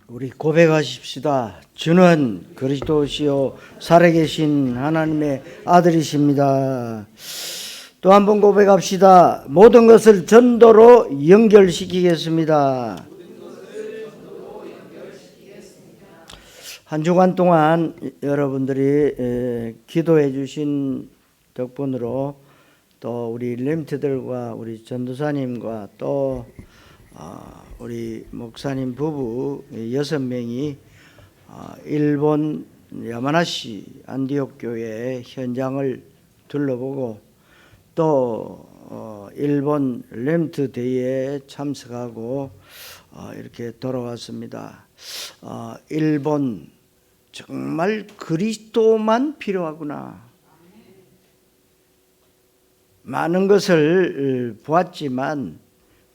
우리 고백하십시다. 주는 그리스도시요 살아계신 하나님의 아들이십니다. 또 한 번 고백합시다. 모든 것을 전도로 연결시키겠습니다. 한 주간 동안 여러분들이 기도해 주신 덕분으로 또 우리 렘트들과 우리 전도사님과 또 우리 목사님 부부 6명이 일본 야마나시 안디옥 교회 현장을 둘러보고 또 일본 렘트 대회에 참석하고 이렇게 돌아왔습니다. 일본 정말 그리스도만 필요하구나. 많은 것을 보았지만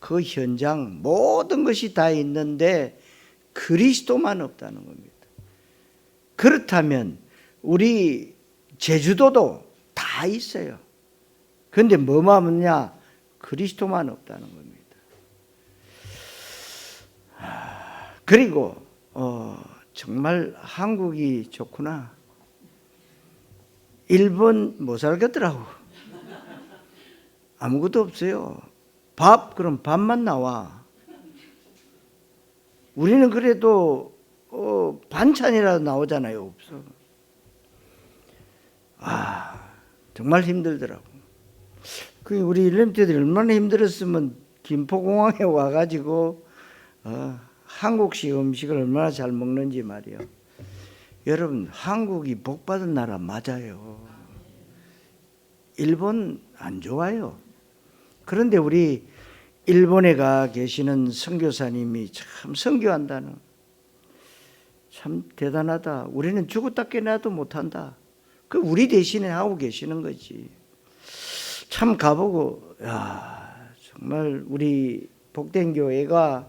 그 현장 모든 것이 다 있는데 그리스도만 없다는 겁니다. 그렇다면 우리 제주도도 다 있어요. 그런데 뭐만 없냐? 그리스도만 없다는 겁니다. 그리고 정말 한국이 좋구나. 일본 못 살겠더라고. 아무것도 없어요. 그럼 밥만 나와. 우리는 그래도 반찬이라도 나오잖아요. 없어. 정말 힘들더라고. 우리 렘트들이 얼마나 힘들었으면 김포공항에 와가지고 한국식 음식을 얼마나 잘 먹는지 말이요. 여러분, 한국이 복받은 나라 맞아요. 일본 안 좋아요. 그런데 우리 일본에 가 계시는 선교사님이 참 선교한다는, 참 대단하다. 우리는 죽었다 깨나도 못한다. 그 우리 대신에 하고 계시는 거지. 참 가보고 정말 우리 복된 교회가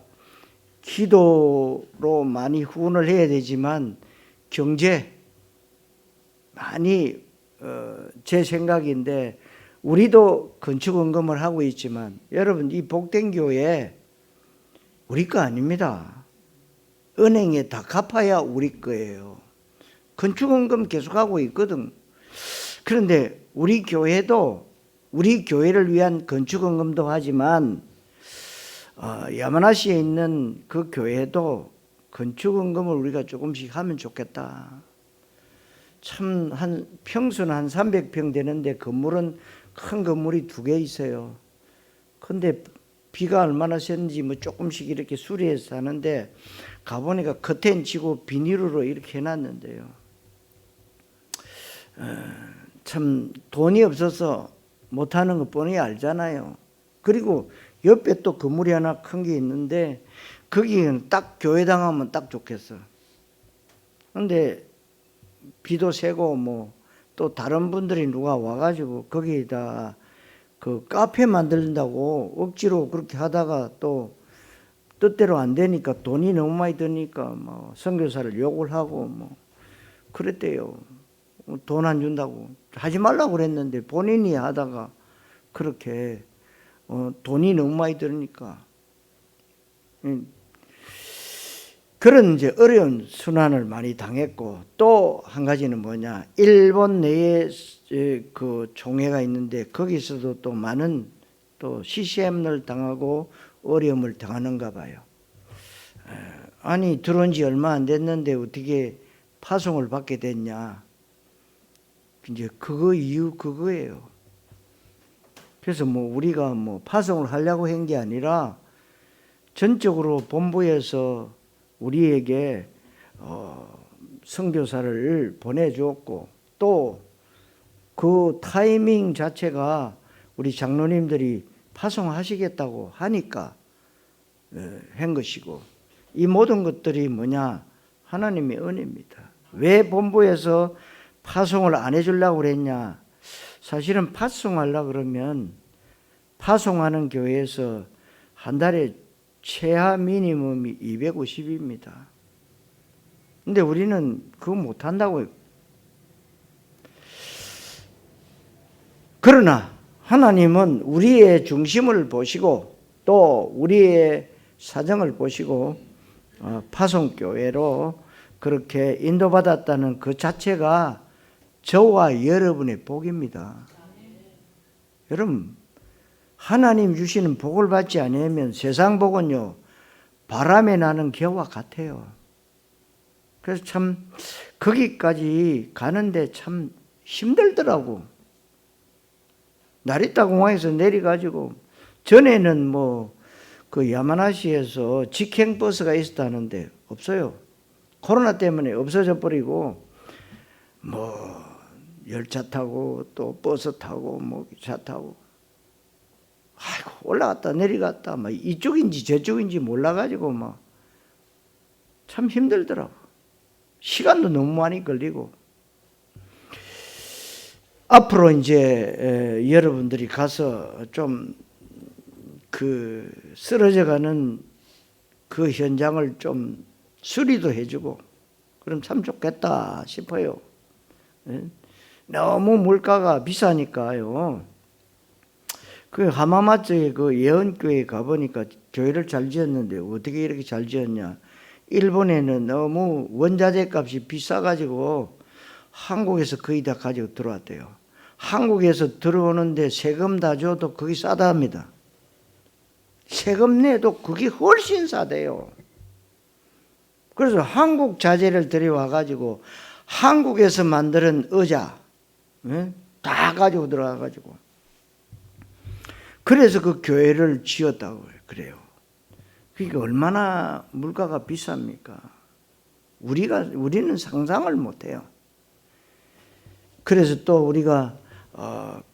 기도로 많이 후원을 해야 되지만 경제 많이 제 생각인데 우리도 건축원금을 하고 있지만 여러분, 이 복된 교회 우리 거 아닙니다. 은행에 다 갚아야 우리 거예요. 건축원금 계속하고 있거든. 그런데 우리 교회도 우리 교회를 위한 건축원금도 하지만 야마나시에 있는 그 교회도 건축원금을 우리가 조금씩 하면 좋겠다. 참 평수는 한 300평 되는데 건물은 큰 건물이 2개 있어요. 근데 비가 얼마나 샜는지 조금씩 이렇게 수리해서 하는데 가보니까 커튼 치고 비닐로 이렇게 해놨는데요. 참 돈이 없어서 못하는 거 뻔히 알잖아요. 그리고 옆에 또 건물이 하나 큰 게 있는데 거기는 딱 교회당 하면 딱 좋겠어. 근데 비도 새고 또 다른 분들이 누가 와가지고 거기다 그 카페 만든다고 억지로 그렇게 하다가 또 뜻대로 안 되니까 돈이 너무 많이 드니까 선교사를 욕을 하고 그랬대요. 돈 안 준다고 하지 말라고 그랬는데 본인이 하다가 그렇게 돈이 너무 많이 들으니까 그런 이제 어려운 순환을 많이 당했고, 또 한 가지는 뭐냐, 일본 내에 그 종회가 있는데 거기서도 또 많은 또 CCM을 당하고 어려움을 당하는가 봐요. 아니 들어온 지 얼마 안 됐는데 어떻게 파송을 받게 됐냐. 이제 이유 그거예요. 그래서 우리가 파송을 하려고 한 게 아니라 전적으로 본부에서 우리에게 선교사를 보내주었고, 또 그 타이밍 자체가 우리 장로님들이 파송하시겠다고 하니까 한 것이고, 이 모든 것들이 뭐냐, 하나님의 은혜입니다. 왜 본부에서 파송을 안 해주려고 그랬냐. 사실은 파송하려고 그러면 파송하는 교회에서 한 달에 최하 미니멈이 250입니다. 근데 우리는 그거 못한다고요. 그러나 하나님은 우리의 중심을 보시고 또 우리의 사정을 보시고 파송교회로 그렇게 인도받았다는 그 자체가 저와 여러분의 복입니다. 여러분, 하나님 주시는 복을 받지 않으면 세상 복은요, 바람에 나는 겨와 같아요. 그래서 참 거기까지 가는데 참 힘들더라고. 나리타 공항에서 내려가지고, 전에는 뭐 그 야마나시에서 직행버스가 있었다는데 없어요. 코로나 때문에 없어져 버리고, 뭐 열차 타고 또 버스 타고 뭐 기차 타고, 아이고 올라갔다 내려갔다 막 이쪽인지 저쪽인지 몰라가지고 막 참 힘들더라고. 시간도 너무 많이 걸리고. 앞으로 이제 여러분들이 가서 좀 그 쓰러져가는 그 현장을 좀 수리도 해주고 그럼 참 좋겠다 싶어요. 너무 물가가 비싸니까요. 그 하마마츠의 그 예언교회에 가보니까 교회를 잘 지었는데 어떻게 이렇게 잘 지었냐. 일본에는 너무 원자재 값이 비싸가지고 한국에서 거의 다 가지고 들어왔대요. 한국에서 들어오는데 세금 다 줘도 그게 싸다 합니다. 세금 내도 그게 훨씬 싸대요. 그래서 한국 자재를 들여와가지고 한국에서 만드는 의자 다 가지고 들어와가지고 그래서 그 교회를 지었다고 그래요. 그러니까 얼마나 물가가 비쌉니까? 우리는 상상을 못해요. 그래서 또 우리가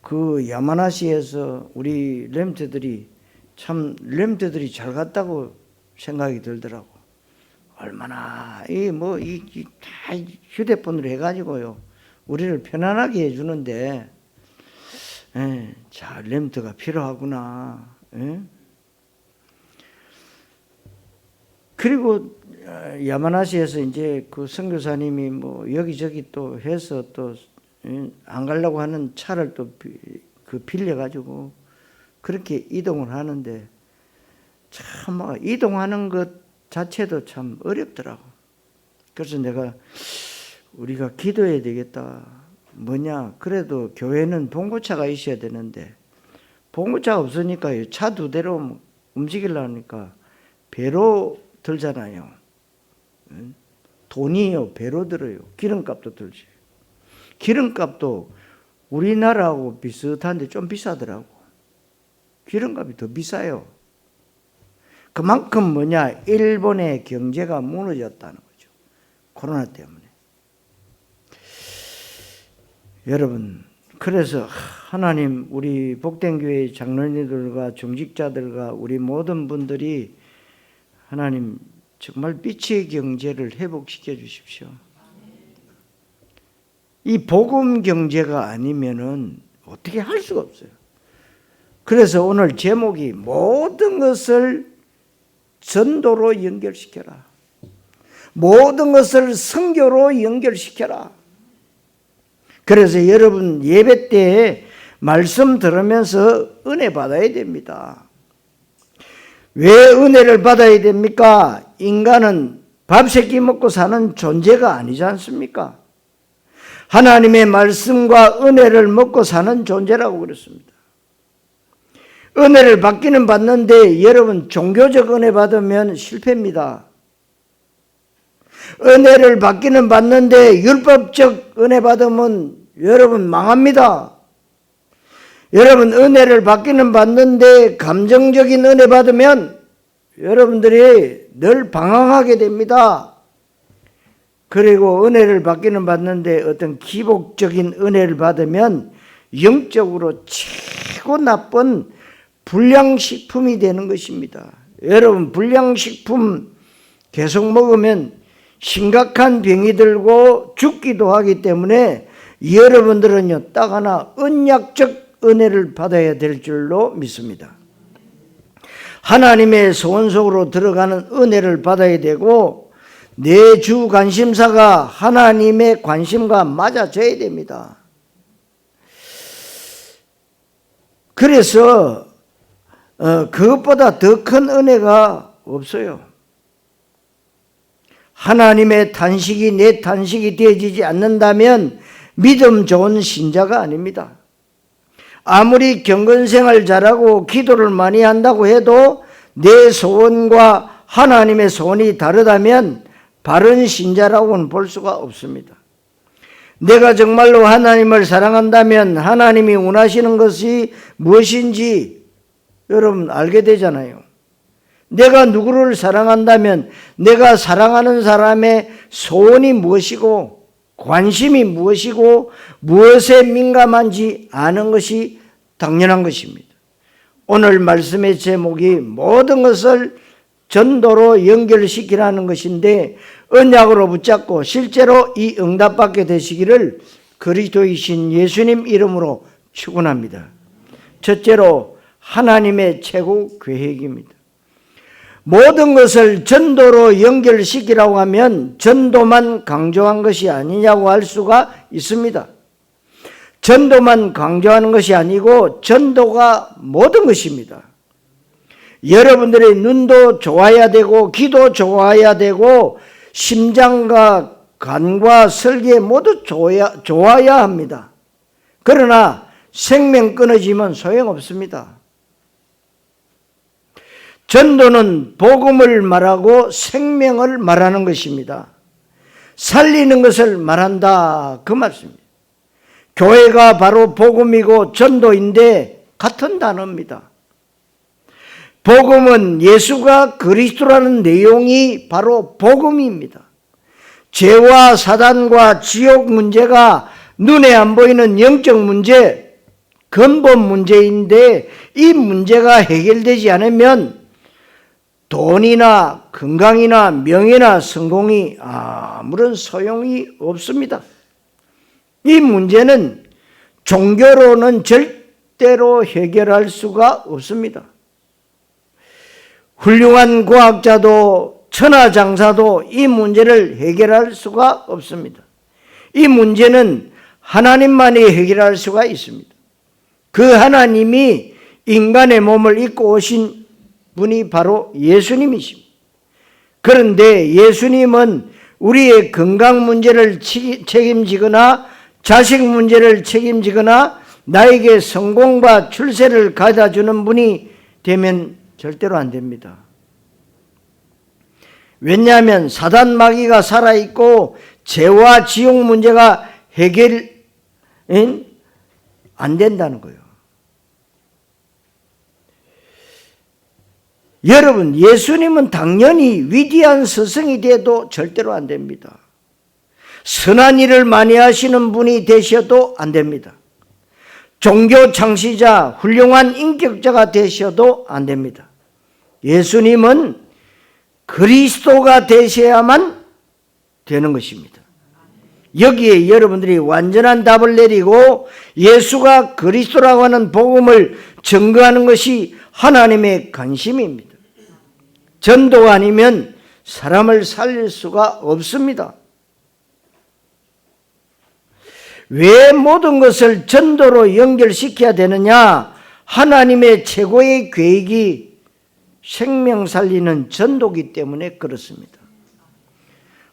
그 야마나시에서 우리 렘트들이 잘 갔다고 생각이 들더라고. 얼마나 다 휴대폰으로 해가지고요 우리를 편안하게 해주는데, 자 렘트가 필요하구나. 그리고 야마나시에서 이제 그 선교사님이 뭐 여기저기 또 해서 또 안 가려고 하는 차를 또 빌려가지고 그렇게 이동을 하는데 참 막 이동하는 것 자체도 참 어렵더라고. 그래서 내가 우리가 기도해야 되겠다. 뭐냐? 그래도 교회는 봉고차가 있어야 되는데 봉고차가 없으니까 차 두 대로 움직이려니까 배로 들잖아요. 돈이요 배로 들어요. 기름값도 들지. 기름값도 우리나라하고 비슷한데 좀 비싸더라고. 기름값이 더 비싸요. 그만큼 뭐냐? 일본의 경제가 무너졌다는 거죠. 코로나 때문에. 여러분, 그래서 하나님 우리 복된 교회 장로님들과 중직자들과 우리 모든 분들이 하나님 정말 빛의 경제를 회복시켜 주십시오. 이 복음 경제가 아니면은 어떻게 할 수가 없어요. 그래서 오늘 제목이 모든 것을 전도로 연결시켜라. 모든 것을 선교로 연결시켜라. 그래서 여러분 예배 때 말씀 들으면서 은혜 받아야 됩니다. 왜 은혜를 받아야 됩니까? 인간은 밥 세 끼 먹고 사는 존재가 아니지 않습니까? 하나님의 말씀과 은혜를 먹고 사는 존재라고 그랬습니다. 은혜를 받기는 받는데 여러분 종교적 은혜 받으면 실패입니다. 은혜를 받기는 받는데 율법적 은혜 받으면 여러분 망합니다. 여러분 은혜를 받기는 받는데 감정적인 은혜 받으면 여러분들이 늘 방황하게 됩니다. 그리고 은혜를 받기는 받는데 어떤 기복적인 은혜를 받으면 영적으로 최고 나쁜 불량식품이 되는 것입니다. 여러분 불량식품 계속 먹으면 심각한 병이 들고 죽기도 하기 때문에 여러분들은요 딱 하나 언약적 은혜를 받아야 될 줄로 믿습니다. 하나님의 소원 속으로 들어가는 은혜를 받아야 되고 내 주 관심사가 하나님의 관심과 맞아져야 됩니다. 그래서 그것보다 더 큰 은혜가 없어요. 하나님의 탄식이 내 탄식이 되어지지 않는다면 믿음 좋은 신자가 아닙니다. 아무리 경건생활 잘하고 기도를 많이 한다고 해도 내 소원과 하나님의 소원이 다르다면 바른 신자라고는 볼 수가 없습니다. 내가 정말로 하나님을 사랑한다면 하나님이 원하시는 것이 무엇인지 여러분 알게 되잖아요. 내가 누구를 사랑한다면 내가 사랑하는 사람의 소원이 무엇이고 관심이 무엇이고 무엇에 민감한지 아는 것이 당연한 것입니다. 오늘 말씀의 제목이 모든 것을 전도로 연결시키라는 것인데 언약으로 붙잡고 실제로 이 응답받게 되시기를 그리스도이신 예수님 이름으로 축원합니다. 첫째로 하나님의 최고 계획입니다. 모든 것을 전도로 연결시키라고 하면 전도만 강조한 것이 아니냐고 할 수가 있습니다. 전도만 강조하는 것이 아니고 전도가 모든 것입니다. 여러분들의 눈도 좋아야 되고 귀도 좋아야 되고 심장과 간과 설계 모두 좋아야 합니다. 그러나 생명 끊어지면 소용없습니다. 전도는 복음을 말하고 생명을 말하는 것입니다. 살리는 것을 말한다 그 말씀입니다. 교회가 바로 복음이고 전도인데 같은 단어입니다. 복음은 예수가 그리스도라는 내용이 바로 복음입니다. 죄와 사단과 지옥 문제가 눈에 안 보이는 영적 문제, 근본 문제인데 이 문제가 해결되지 않으면 돈이나 건강이나 명예나 성공이 아무런 소용이 없습니다. 이 문제는 종교로는 절대로 해결할 수가 없습니다. 훌륭한 과학자도 천하장사도 이 문제를 해결할 수가 없습니다. 이 문제는 하나님만이 해결할 수가 있습니다. 그 하나님이 인간의 몸을 입고 오신 분이 바로 예수님이십니다. 그런데 예수님은 우리의 건강 문제를 책임지거나 자식 문제를 책임지거나 나에게 성공과 출세를 가져다 주는 분이 되면 절대로 안 됩니다. 왜냐하면 사단 마귀가 살아있고 죄와 지옥 문제가 해결 안 된다는 거예요. 여러분, 예수님은 당연히 위대한 스승이 돼도 절대로 안 됩니다. 선한 일을 많이 하시는 분이 되셔도 안 됩니다. 종교 창시자, 훌륭한 인격자가 되셔도 안 됩니다. 예수님은 그리스도가 되셔야만 되는 것입니다. 여기에 여러분들이 완전한 답을 내리고 예수가 그리스도라고 하는 복음을 증거하는 것이 하나님의 관심입니다. 전도가 아니면 사람을 살릴 수가 없습니다. 왜 모든 것을 전도로 연결시켜야 되느냐? 하나님의 최고의 계획이 생명 살리는 전도기 때문에 그렇습니다.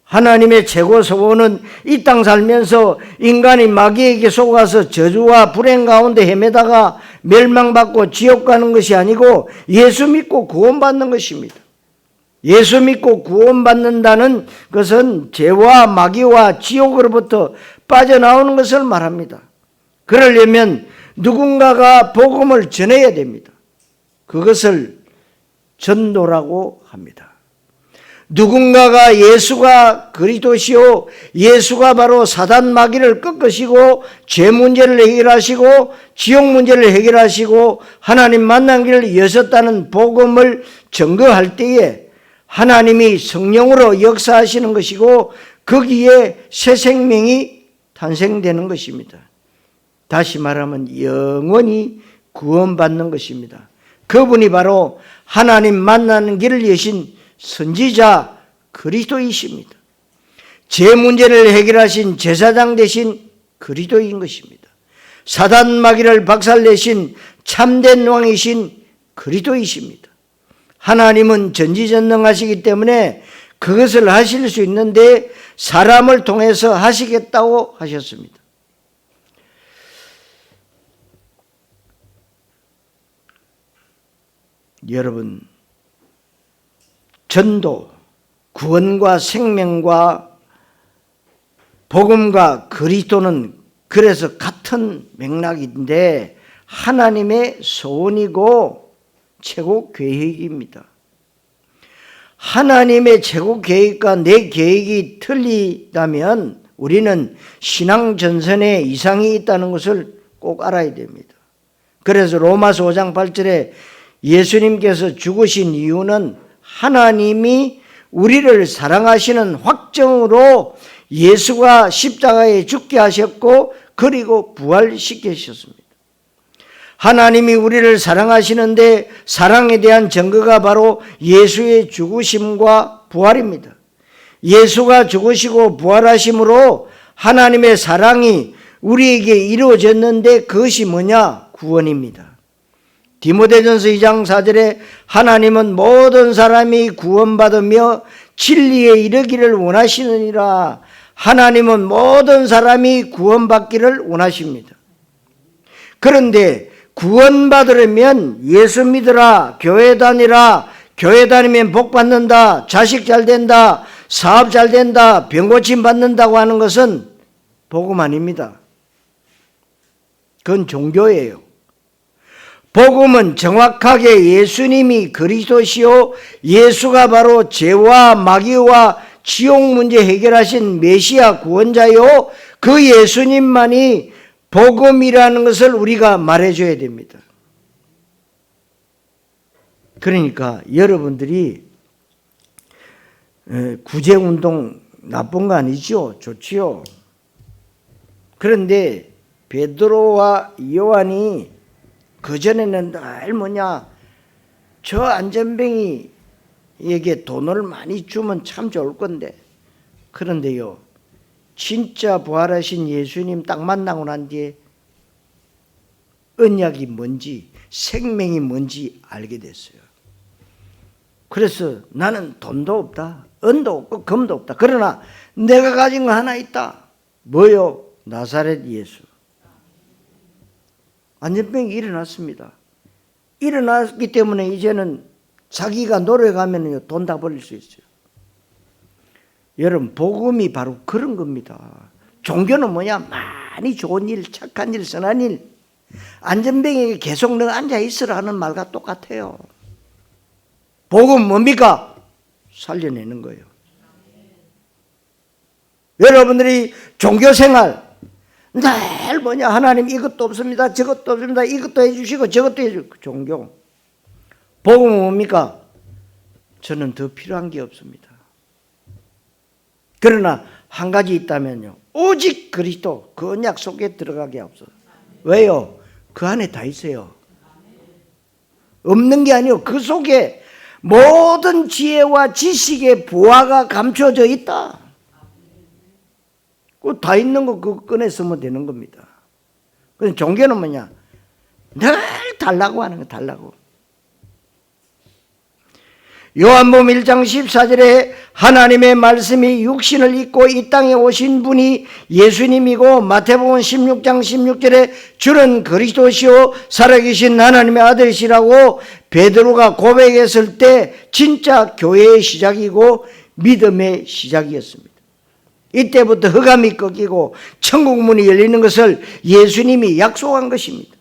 하나님의 최고 소원은 이 땅 살면서 인간이 마귀에게 속아서 저주와 불행 가운데 헤매다가 멸망받고 지옥 가는 것이 아니고 예수 믿고 구원받는 것입니다. 예수 믿고 구원받는다는 것은 죄와 마귀와 지옥으로부터 빠져나오는 것을 말합니다. 그러려면 누군가가 복음을 전해야 됩니다. 그것을 전도라고 합니다. 누군가가 예수가 그리스도시요 예수가 바로 사단 마귀를 꺾으시고 죄 문제를 해결하시고 지옥 문제를 해결하시고 하나님 만난 길을 여셨다는 복음을 증거할 때에 하나님이 성령으로 역사하시는 것이고 거기에 새 생명이 탄생되는 것입니다. 다시 말하면 영원히 구원받는 것입니다. 그분이 바로 하나님 만나는 길을 여신 선지자 그리스도이십니다. 제 문제를 해결하신 제사장 되신 그리스도인 것입니다. 사단 마귀를 박살내신 참된 왕이신 그리스도이십니다. 하나님은 전지전능하시기 때문에 그것을 하실 수 있는데 사람을 통해서 하시겠다고 하셨습니다. 여러분, 전도, 구원과 생명과 복음과 그리스도는 그래서 같은 맥락인데 하나님의 소원이고 최고 계획입니다. 하나님의 최고 계획과 내 계획이 틀리다면 우리는 신앙 전선에 이상이 있다는 것을 꼭 알아야 됩니다. 그래서 로마서 5장 8절에 예수님께서 죽으신 이유는 하나님이 우리를 사랑하시는 확정으로 예수가 십자가에 죽게 하셨고 그리고 부활시키셨습니다. 하나님이 우리를 사랑하시는데 사랑에 대한 증거가 바로 예수의 죽으심과 부활입니다. 예수가 죽으시고 부활하심으로 하나님의 사랑이 우리에게 이루어졌는데 그것이 뭐냐? 구원입니다. 디모데전서 2장 4절에 하나님은 모든 사람이 구원받으며 진리에 이르기를 원하시느니라. 하나님은 모든 사람이 구원받기를 원하십니다. 그런데 구원받으려면 예수 믿으라, 교회 다니라, 교회 다니면 복 받는다, 자식 잘 된다, 사업 잘 된다, 병 고침 받는다고 하는 것은 복음 아닙니다. 그건 종교예요. 복음은 정확하게 예수님이 그리스도시요 예수가 바로 죄와 마귀와 지옥 문제 해결하신 메시아 구원자요 그 예수님만이 복음이라는 것을 우리가 말해줘야 됩니다. 그러니까 여러분들이 구제운동 나쁜 거 아니죠? 좋지요. 그런데 베드로와 요한이 그전에는 늘 뭐냐, 저 안전뱅이에게 돈을 많이 주면 참 좋을 건데, 그런데요 진짜 부활하신 예수님 딱 만나고 난 뒤에 언약이 뭔지 생명이 뭔지 알게 됐어요. 그래서 나는 돈도 없다, 은도 없고 금도 없다. 그러나 내가 가진 거 하나 있다. 뭐요? 나사렛 예수. 안전병이 일어났습니다. 일어났기 때문에 이제는 자기가 노력하면 돈 다 벌릴 수 있어요. 여러분, 복음이 바로 그런 겁니다. 종교는 뭐냐? 많이 좋은 일, 착한 일, 선한 일. 안전병에게 계속 너 앉아 있으라 하는 말과 똑같아요. 복음 뭡니까? 살려내는 거예요. 여러분들이 종교생활 늘 뭐냐, 하나님 이것도 없습니다, 저것도 없습니다, 이것도 해주시고 저것도 해주시고. 종교. 복음은 뭡니까? 저는 더 필요한 게 없습니다. 그러나 한 가지 있다면요, 오직 그리스도 그 언약 속에 들어가게 하옵소서. 왜요? 그 안에 다 있어요. 없는 게 아니요, 그 속에 모든 지혜와 지식의 보화가 감춰져 있다. 그 다 있는 거 그거 꺼내 쓰면 되는 겁니다. 그래서 종교는 뭐냐? 늘 달라고 하는 거, 달라고. 요한복음 1장 14절에 하나님의 말씀이 육신을 입고 이 땅에 오신 분이 예수님이고, 마태복음 16장 16절에 주는 그리스도시요 살아계신 하나님의 아들이시라고 베드로가 고백했을 때 진짜 교회의 시작이고 믿음의 시작이었습니다. 이때부터 흑암이 꺾이고 천국 문이 열리는 것을 예수님이 약속한 것입니다.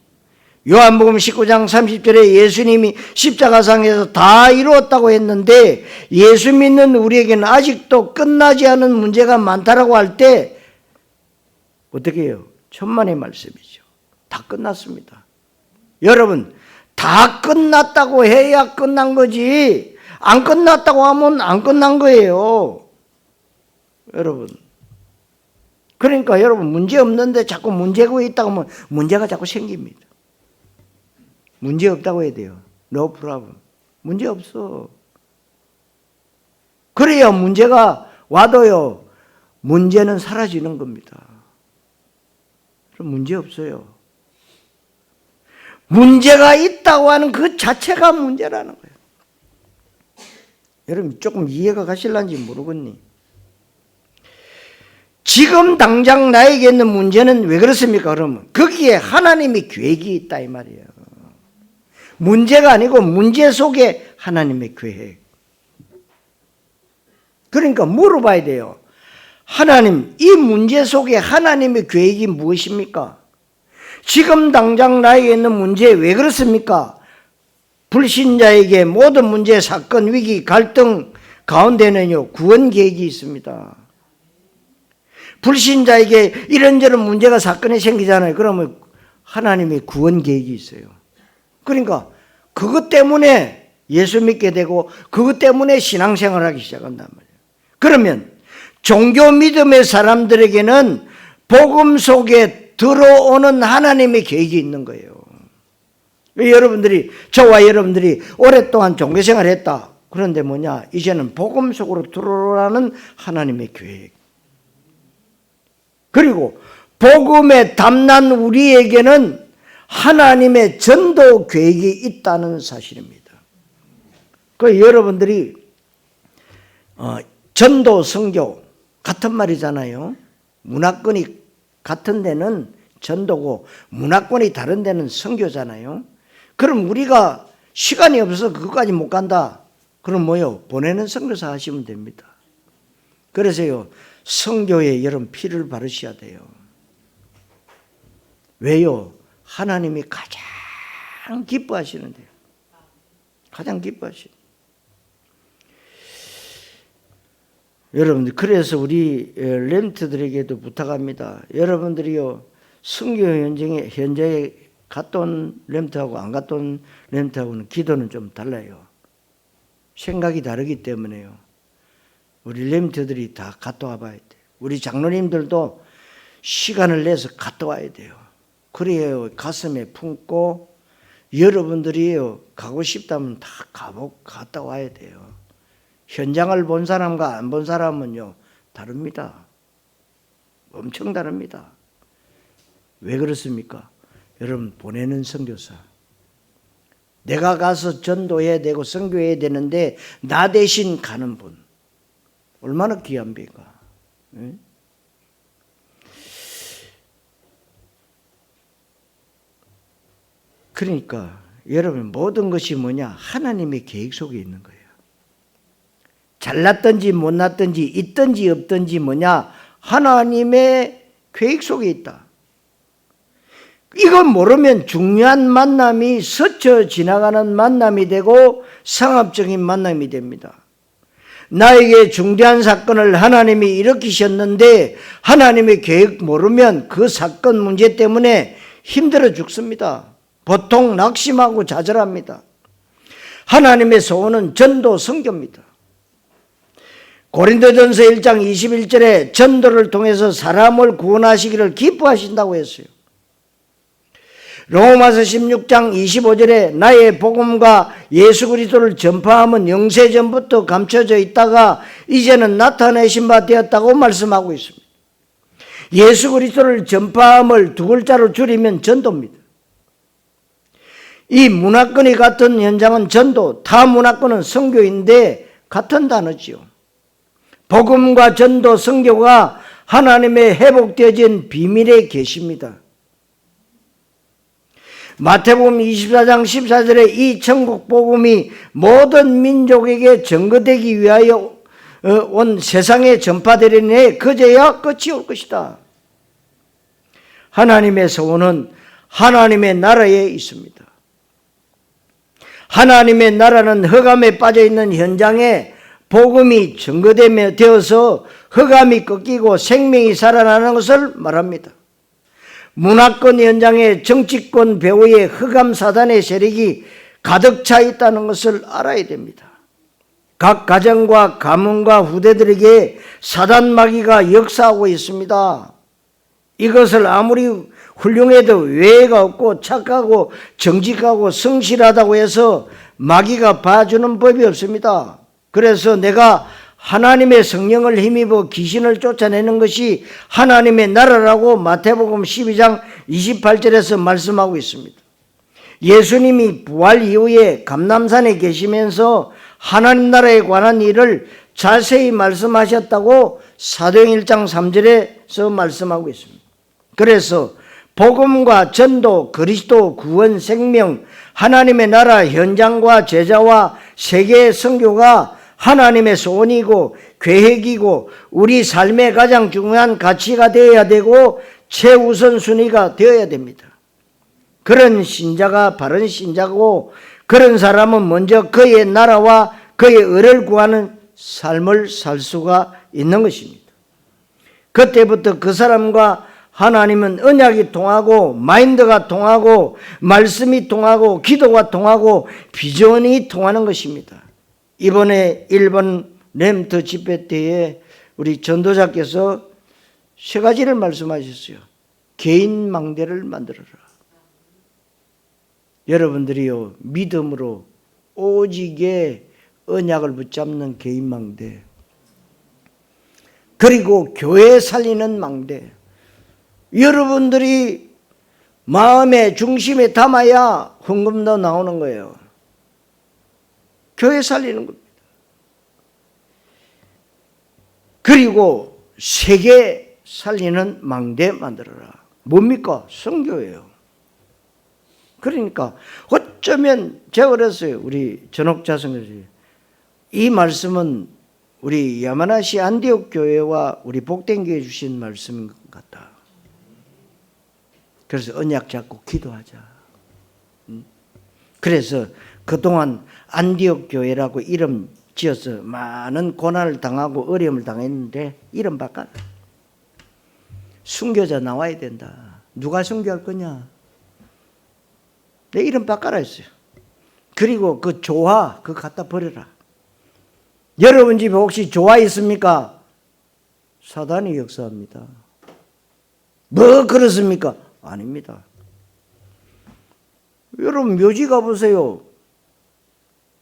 요한복음 19장 30절에 예수님이 십자가상에서 다 이루었다고 했는데, 예수 믿는 우리에게는 아직도 끝나지 않은 문제가 많다라고 할 때 어떻게 해요? 천만의 말씀이죠. 다 끝났습니다. 여러분, 다 끝났다고 해야 끝난 거지, 안 끝났다고 하면 안 끝난 거예요. 여러분, 그러니까 여러분, 문제 없는데 자꾸 문제가 있다고 하면 문제가 자꾸 생깁니다. 문제 없다고 해야 돼요. No problem. 문제 없어. 그래야 문제가 와도요, 문제는 사라지는 겁니다. 그럼 문제 없어요. 문제가 있다고 하는 그 자체가 문제라는 거예요. 여러분 조금 이해가 가실란지 모르겠니? 지금 당장 나에게 있는 문제는 왜 그렇습니까? 그러면 거기에 하나님의 계획이 있다 이 말이에요. 문제가 아니고 문제 속에 하나님의 계획. 그러니까 물어봐야 돼요. 하나님, 이 문제 속에 하나님의 계획이 무엇입니까? 지금 당장 나에게 있는 문제 왜 그렇습니까? 불신자에게 모든 문제, 사건, 위기, 갈등 가운데는요 구원 계획이 있습니다. 불신자에게 이런저런 문제가 사건이 생기잖아요. 그러면 하나님의 구원 계획이 있어요. 그러니까 그것 때문에 예수 믿게 되고 그것 때문에 신앙생활을 하기 시작한단 말이에요. 그러면 종교 믿음의 사람들에게는 복음 속에 들어오는 하나님의 계획이 있는 거예요. 여러분들이, 저와 여러분들이 오랫동안 종교생활을 했다. 그런데 뭐냐? 이제는 복음 속으로 들어오라는 하나님의 계획. 그리고 복음에 담난 우리에게는 하나님의 전도 계획이 있다는 사실입니다. 그 여러분들이 전도, 선교 같은 말이잖아요. 문화권이 같은 데는 전도고 문화권이 다른 데는 선교잖아요. 그럼 우리가 시간이 없어서 그것까지 못 간다. 그럼 뭐요? 보내는 선교사 하시면 됩니다. 그래서요, 선교에 여러분 피를 바르셔야 돼요. 왜요? 하나님이 가장 기뻐하시는데요. 가장 기뻐하시는. 여러분들, 그래서 우리 렘트들에게도 부탁합니다. 여러분들이요, 선교 현장에 갔다 온 렘트하고 안 갔다 온 렘트하고는 기도는 좀 달라요. 생각이 다르기 때문에요. 우리 렘트들이 다 갔다 와봐야 돼요. 우리 장로님들도 시간을 내서 갔다 와야 돼요. 그래야 가슴에 품고 여러분들이요, 가고 싶다면 다 갔다 와야 돼요. 현장을 본 사람과 안 본 사람은요 다릅니다. 엄청 다릅니다. 왜 그렇습니까? 여러분, 보내는 선교사, 내가 가서 전도해야 되고 선교해야 되는데 나 대신 가는 분, 얼마나 귀한 배가. 그러니까 여러분, 모든 것이 뭐냐? 하나님의 계획 속에 있는 거예요. 잘났든지 못났든지 있든지 없든지 뭐냐? 하나님의 계획 속에 있다. 이걸 모르면 중요한 만남이 스쳐 지나가는 만남이 되고 상업적인 만남이 됩니다. 나에게 중대한 사건을 하나님이 일으키셨는데 하나님의 계획 모르면 그 사건 문제 때문에 힘들어 죽습니다. 보통 낙심하고 좌절합니다. 하나님의 소원은 전도 선교입니다. 고린도전서 1장 21절에 전도를 통해서 사람을 구원하시기를 기뻐하신다고 했어요. 로마서 16장 25절에 나의 복음과 예수 그리스도를 전파함은 영세전부터 감춰져 있다가 이제는 나타내신 바 되었다고 말씀하고 있습니다. 예수 그리스도를 전파함을 두 글자로 줄이면 전도입니다. 이 문화권이 같은 현장은 전도, 타 문화권은 선교인데 같은 단어지요. 복음과 전도, 선교가 하나님의 회복되어진 비밀에 계십니다. 마태복음 24장 14절에 이 천국 복음이 모든 민족에게 전거되기 위하여 온 세상에 전파되리니 그제야 끝이 올 것이다. 하나님의 소원은 하나님의 나라에 있습니다. 하나님의 나라는 흑암에 빠져있는 현장에 복음이 전거되어서 흑암이 꺾이고 생명이 살아나는 것을 말합니다. 문화권 현장에 정치권 배후에 흑암 사단의 세력이 가득 차 있다는 것을 알아야 됩니다. 각 가정과 가문과 후대들에게 사단 마귀가 역사하고 있습니다. 이것을 아무리 훌륭해도 외회가 없고 착하고 정직하고 성실하다고 해서 마귀가 봐주는 법이 없습니다. 그래서 내가 하나님의 성령을 힘입어 귀신을 쫓아내는 것이 하나님의 나라라고 마태복음 12장 28절에서 말씀하고 있습니다. 예수님이 부활 이후에 감람산에 계시면서 하나님 나라에 관한 일을 자세히 말씀하셨다고 사도행 1장 3절에서 말씀하고 있습니다. 그래서 복음과 전도, 그리스도, 구원, 생명, 하나님의 나라 현장과 제자와 세계의 선교가 하나님의 소원이고 계획이고 우리 삶의 가장 중요한 가치가 되어야 되고 최우선순위가 되어야 됩니다. 그런 신자가 바른 신자고 그런 사람은 먼저 그의 나라와 그의 의를 구하는 삶을 살 수가 있는 것입니다. 그때부터 그 사람과 하나님은 언약이 통하고 마인드가 통하고 말씀이 통하고 기도가 통하고 비전이 통하는 것입니다. 이번에 일본 램트 집회 때에 우리 전도자께서 세 가지를 말씀하셨어요. 개인 망대를 만들어라. 여러분들이요, 믿음으로 오직의 언약을 붙잡는 개인 망대, 그리고 교회 살리는 망대. 여러분들이 마음의 중심에 담아야 헌금도 나오는 거예요. 교회 살리는 겁니다. 그리고 세계 살리는 망대 만들어라. 뭡니까? 선교예요. 그러니까 어쩌면 제가 그랬어요. 우리 전옥자 선교사님, 이 말씀은 우리 야마나시 안디옥 교회와 우리 복된 교회 주신 말씀 같다. 그래서 언약 잡고 기도하자. 그래서 그동안 안디옥 교회라고 이름 지어서 많은 고난을 당하고 어려움을 당했는데 이름 바꿔라. 순교자 나와야 된다. 누가 순교할 거냐? 내 이름 바꿔라 했어요. 그리고 그 조화 그거 갖다 버려라. 여러분 집에 혹시 조화 있습니까? 사단이 역사합니다. 뭐 그렇습니까? 아닙니다. 여러분 묘지 가보세요.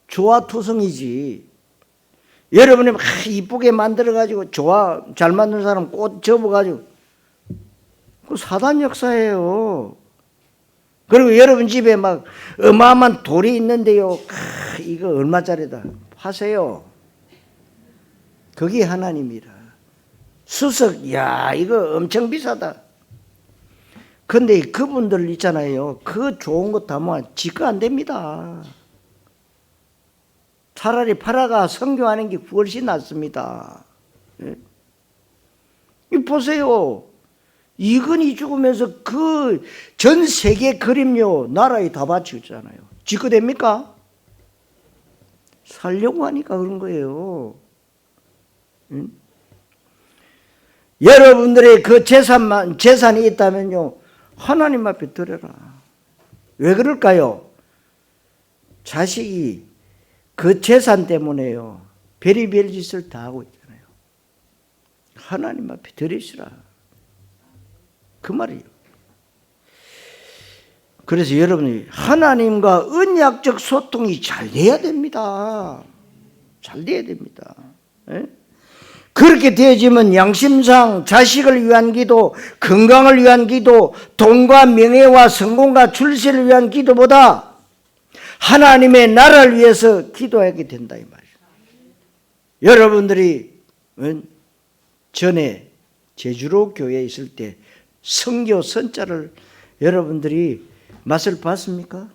조화투성이지. 여러분이 막 이쁘게 만들어가지고 조화 잘 만든 사람 꽃 접어가지고 그 사단 역사예요. 그리고 여러분 집에 막 어마어마한 돌이 있는데요. 이거 얼마짜리다. 파세요. 그게 하나님이라. 수석, 야 이거 엄청 비싸다. 근데 그분들 있잖아요. 그 좋은 거 담으면 지가 안 됩니다. 차라리 팔아가 선교하는 게 훨씬 낫습니다. 예? 보세요. 이건희 죽으면서 그 전 세계 그림요 나라에 다 바치잖아요. 지가 됩니까? 살려고 하니까 그런 거예요. 여러분들의 그 재산이 있다면요, 하나님 앞에 드려라. 왜 그럴까요? 자식이 그 재산 때문에요, 별의별 짓을 다 하고 있잖아요. 하나님 앞에 드리시라. 그 말이에요. 그래서 여러분이 하나님과 언약적 소통이 잘 돼야 됩니다. 잘 돼야 됩니다. 예? 그렇게 되어지면 양심상 자식을 위한 기도, 건강을 위한 기도, 돈과 명예와 성공과 출세를 위한 기도보다 하나님의 나라를 위해서 기도하게 된다 이 말이에요. 여러분들이 전에 제주로 교회에 있을 때 선교 선자를 여러분들이 맛을 봤습니까?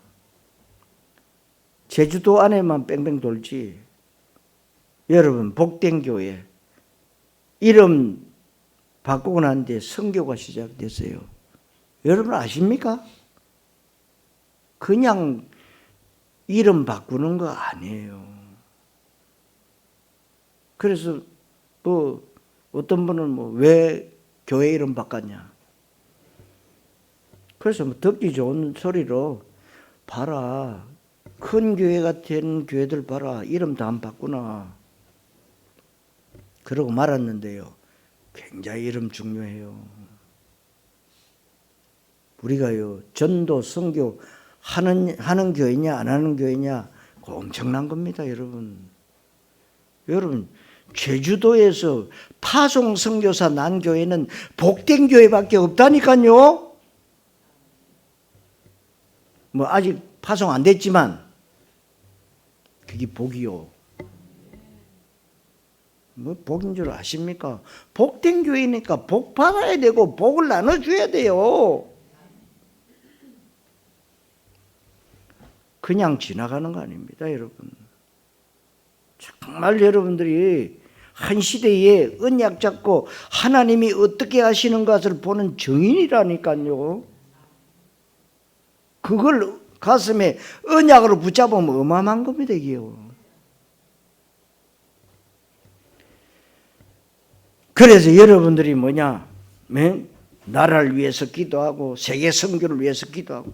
제주도 안에만 뺑뺑 돌지. 여러분 복된 교회 이름 바꾸고 난 뒤에 선교가 시작됐어요. 여러분 아십니까? 그냥 이름 바꾸는 거 아니에요. 그래서 뭐 어떤 분은 뭐 왜 교회 이름 바꿨냐? 그래서 뭐 듣기 좋은 소리로 봐라. 큰 교회 같은 교회들 봐라. 이름 다 안 바꾸나. 그러고 말았는데요. 굉장히 이름 중요해요. 우리가요, 전도, 선교 하는 교회냐 안 하는 교회냐 엄청난 겁니다, 여러분. 여러분, 제주도에서 파송 선교사 난 교회는 복된 교회밖에 없다니까요. 뭐 아직 파송 안 됐지만 그게 복이요. 뭐 복인 줄 아십니까? 복된 교회니까 복 받아야 되고 복을 나눠줘야 돼요. 그냥 지나가는 거 아닙니다, 여러분. 정말 여러분들이 한 시대에 언약 잡고 하나님이 어떻게 하시는 것을 보는 증인이라니까요. 그걸 가슴에 언약으로 붙잡으면 어마어마한 겁니다, 이게요. 그래서 여러분들이 뭐냐? 나라를 위해서 기도하고 세계 선교를 위해서 기도하고,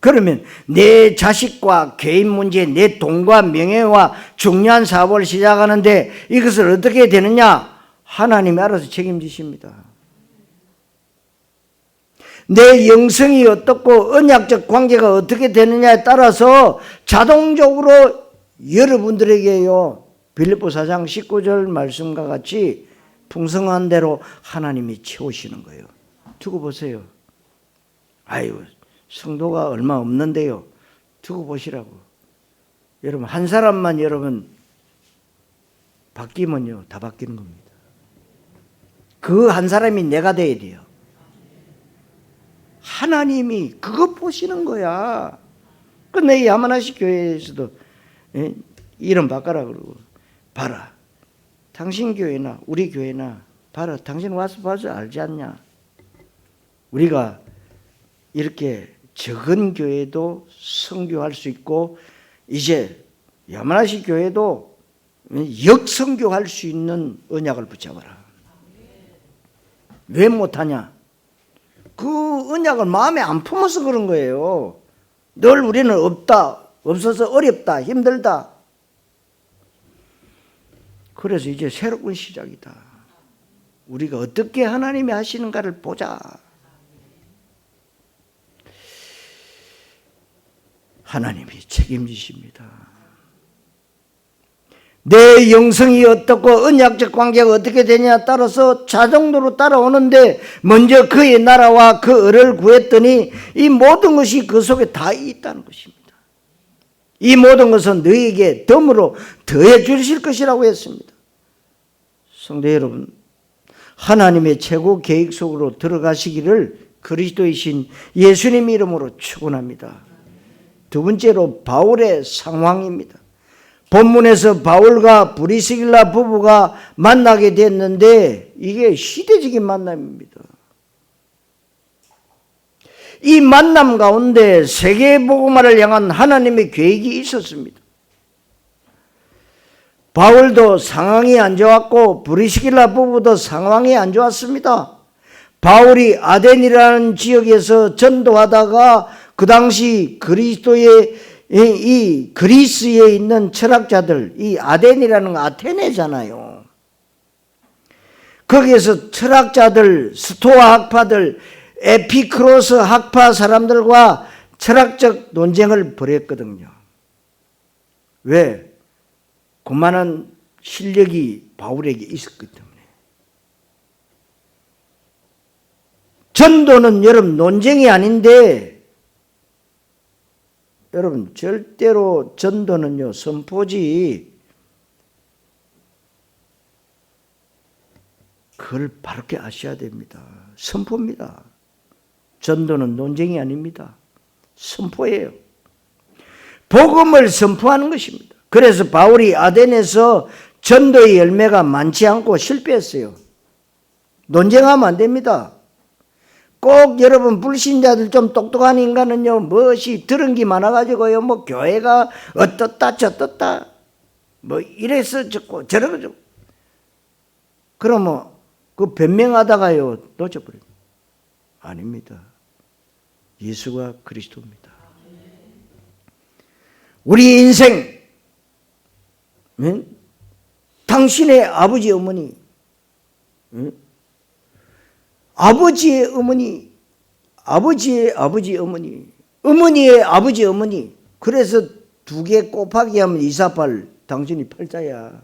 그러면 내 자식과 개인 문제, 내 돈과 명예와 중요한 사업을 시작하는데 이것을 어떻게 되느냐? 하나님이 알아서 책임지십니다. 내 영성이 어떻고 언약적 관계가 어떻게 되느냐에 따라서 자동적으로 여러분들에게요, 빌립보 4장 19절 말씀과 같이 풍성한 대로 하나님이 채우시는 거예요. 두고 보세요. 아유, 성도가 얼마 없는데요. 두고 보시라고. 여러분, 한 사람만 여러분 바뀌면요, 다 바뀌는 겁니다. 그 한 사람이 내가 돼야 돼요. 하나님이 그거 보시는 거야. 그 내 야마나시 교회에서도 이름 바꿔라 그러고, 봐라, 당신 교회나 우리 교회나 봐라, 당신 와서 봐서 알지 않냐? 우리가 이렇게 적은 교회도 선교할 수 있고, 이제 야마나시 교회도 역선교할 수 있는 언약을 붙잡아라. 왜 못하냐? 그 언약을 마음에 안 품어서 그런 거예요. 늘 우리는 없다, 없어서 어렵다, 힘들다. 그래서 이제 새로운 시작이다. 우리가 어떻게 하나님이 하시는가를 보자. 하나님이 책임지십니다. 내 영성이 어떻고 언약적 관계가 어떻게 되냐에 따라서 자동으로 따라오는데, 먼저 그의 나라와 그 의를 구했더니 이 모든 것이 그 속에 다 있다는 것입니다. 이 모든 것은 너에게 덤으로 더해 주실 것이라고 했습니다. 성도 여러분, 하나님의 최고 계획 속으로 들어가시기를 그리스도이신 예수님 이름으로 축원합니다. 두 번째로 바울의 상황입니다. 본문에서 바울과 브리스길라 부부가 만나게 됐는데 이게 시대적인 만남입니다. 이 만남 가운데 세계복음화를 향한 하나님의 계획이 있었습니다. 바울도 상황이 안 좋았고 브리스길라 부부도 상황이 안 좋았습니다. 바울이 아덴이라는 지역에서 전도하다가 그 당시 이 그리스에 있는 철학자들, 이 아덴이라는 아테네잖아요. 거기에서 철학자들, 스토아 학파들, 에피크로스 학파 사람들과 철학적 논쟁을 벌였거든요. 왜? 그만한 실력이 바울에게 있었기 때문에. 전도는 여러분 논쟁이 아닌데, 여러분 절대로 전도는요 선포지. 그걸 바르게 아셔야 됩니다. 선포입니다. 전도는 논쟁이 아닙니다. 선포예요. 복음을 선포하는 것입니다. 그래서 바울이 아덴에서 전도의 열매가 많지 않고 실패했어요. 논쟁하면 안 됩니다. 꼭 여러분 불신자들 좀 똑똑한 인간은요, 무엇이 들은 게 많아가지고요, 뭐 교회가 어떻다 저떻다 뭐 이래서 저고 저래서 저고, 그러면 그 변명하다가요 놓쳐버려요. 아닙니다. 예수가 그리스도입니다. 우리 인생, 당신의 아버지 어머니, 아버지의 어머니, 아버지의 아버지 어머니, 어머니의 아버지 어머니. 그래서 2개 곱하기 하면 2, 4, 8. 당신이 팔자야.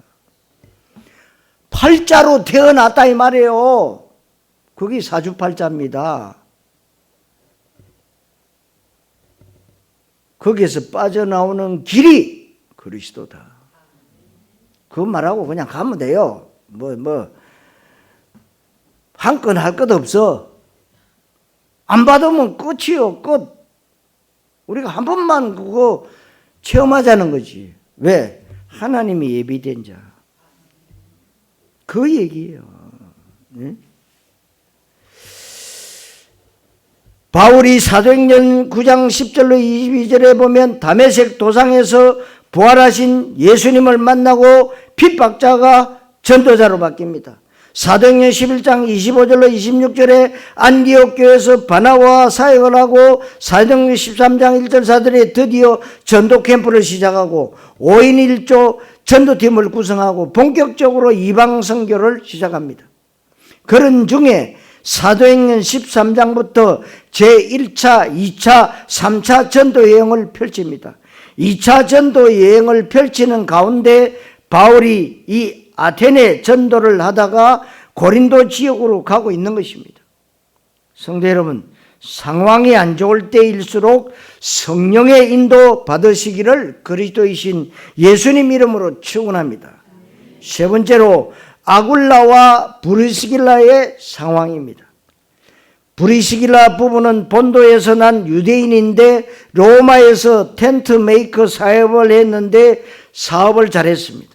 팔자로 태어났다 이 말이에요. 그게 사주팔자입니다. 거기에서 빠져나오는 길이 그리스도다. 그거 말하고 그냥 가면 돼요. 한 건 할 것 없어. 안 받으면 끝이요, 끝. 우리가 한 번만 그거 체험하자는 거지. 왜? 하나님이 예비된 자. 그 얘기예요. 네? 바울이 사도행전 9장 10절로 22절에 보면 다메섹 도상에서 부활하신 예수님을 만나고 핍박자가 전도자로 바뀝니다. 사도행전 11장 25절로 26절에 안디옥 교회에서 바나바와 사역을 하고 사도행전 13장 1절 4절에 드디어 전도 캠프를 시작하고 5인 1조 전도팀을 구성하고 본격적으로 이방 선교를 시작합니다. 그런 중에 사도행전 13장부터 제1차, 2차, 3차 전도 여행을 펼칩니다. 2차 전도 여행을 펼치는 가운데 바울이 이 아테네 전도를 하다가 고린도 지역으로 가고 있는 것입니다. 성도 여러분, 상황이 안 좋을 때일수록 성령의 인도 받으시기를 그리스도이신 예수님 이름으로 축원합니다. 세 번째로 아굴라와 브리스길라의 상황입니다. 브리스길라 부부는 본도에서 난 유대인인데 로마에서 텐트 메이커 사업을 했는데 사업을 잘했습니다.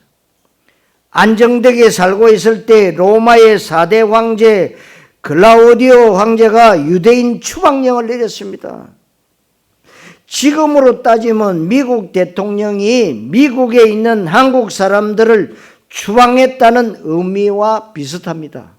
안정되게 살고 있을 때 로마의 4대 황제 클라우디오 황제가 유대인 추방령을 내렸습니다. 지금으로 따지면 미국 대통령이 미국에 있는 한국 사람들을 추방했다는 의미와 비슷합니다.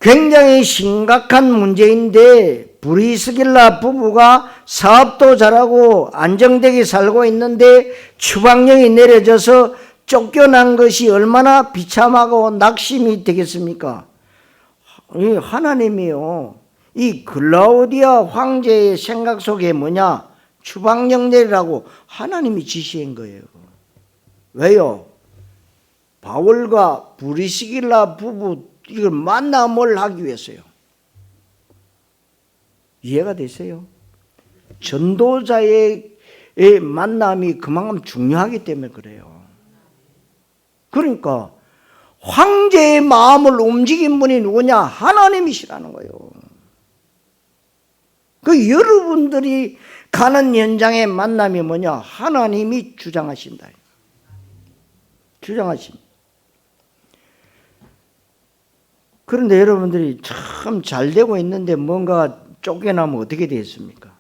굉장히 심각한 문제인데 브리스길라 부부가 사업도 잘하고 안정되게 살고 있는데 추방령이 내려져서 쫓겨난 것이 얼마나 비참하고 낙심이 되겠습니까? 하나님이요, 이 글라우디아 황제의 생각 속에 뭐냐? 추방령 내리라고 하나님이 지시한 거예요. 왜요? 바울과 브리스길라 부부 이걸 만남을 하기 위해서요. 이해가 되세요? 전도자의 만남이 그만큼 중요하기 때문에 그래요. 그러니까 황제의 마음을 움직인 분이 누구냐? 하나님이시라는 거예요. 그 여러분들이 가는 현장의 만남이 뭐냐? 하나님이 주장하신다. 주장하십니다. 그런데 여러분들이 참 잘 되고 있는데 뭔가 쫓겨나면 어떻게 되겠습니까?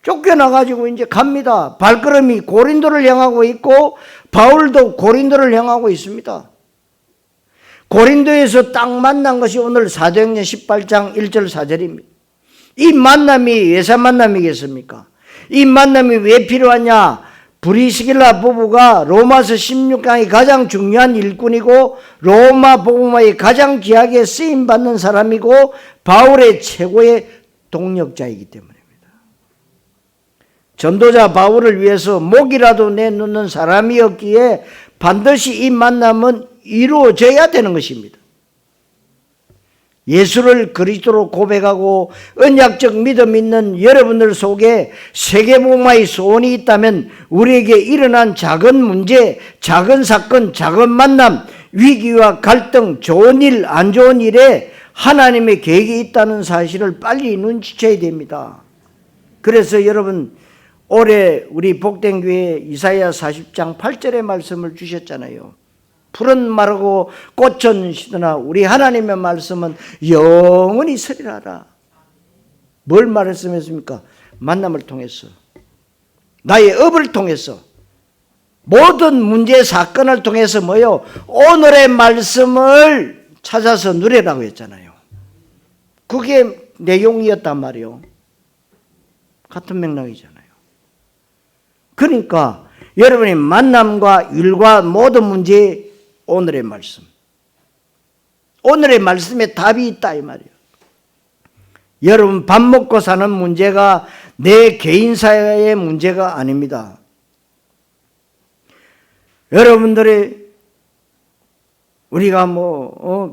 쫓겨나가지고 이제 갑니다. 발걸음이 고린도를 향하고 있고 바울도 고린도를 향하고 있습니다. 고린도에서 딱 만난 것이 오늘 사도행전 18장 1절 4절입니다. 이 만남이 예산 만남이겠습니까? 이 만남이 왜 필요하냐? 브리스길라 부부가 로마서 16강이 가장 중요한 일꾼이고 로마 복음화의 가장 귀하게 쓰임받는 사람이고 바울의 최고의 동력자이기 때문입니다. 전도자 바울을 위해서 목이라도 내놓는 사람이었기에 반드시 이 만남은 이루어져야 되는 것입니다. 예수를 그리스도로 고백하고 언약적 믿음 있는 여러분들 속에 세계복음화의 소원이 있다면 우리에게 일어난 작은 문제, 작은 사건, 작은 만남, 위기와 갈등, 좋은 일, 안 좋은 일에 하나님의 계획이 있다는 사실을 빨리 눈치채야 됩니다. 그래서 여러분 올해 우리 복된 교회 이사야 40장 8절의 말씀을 주셨잖아요. 풀은 마르고 꽃은 시드나 우리 하나님의 말씀은 영원히 서리라라. 뭘 말씀했습니까? 만남을 통해서, 나의 업을 통해서, 모든 문제 사건을 통해서 뭐요? 오늘의 말씀을 찾아서 누리라고 했잖아요. 그게 내용이었단 말이요. 같은 맥락이잖아요. 그러니까 여러분이 만남과 일과 모든 문제에 오늘의 말씀, 오늘의 말씀에 답이 있다 이 말이에요. 여러분 밥 먹고 사는 문제가 내 개인사의 문제가 아닙니다. 여러분들이 우리가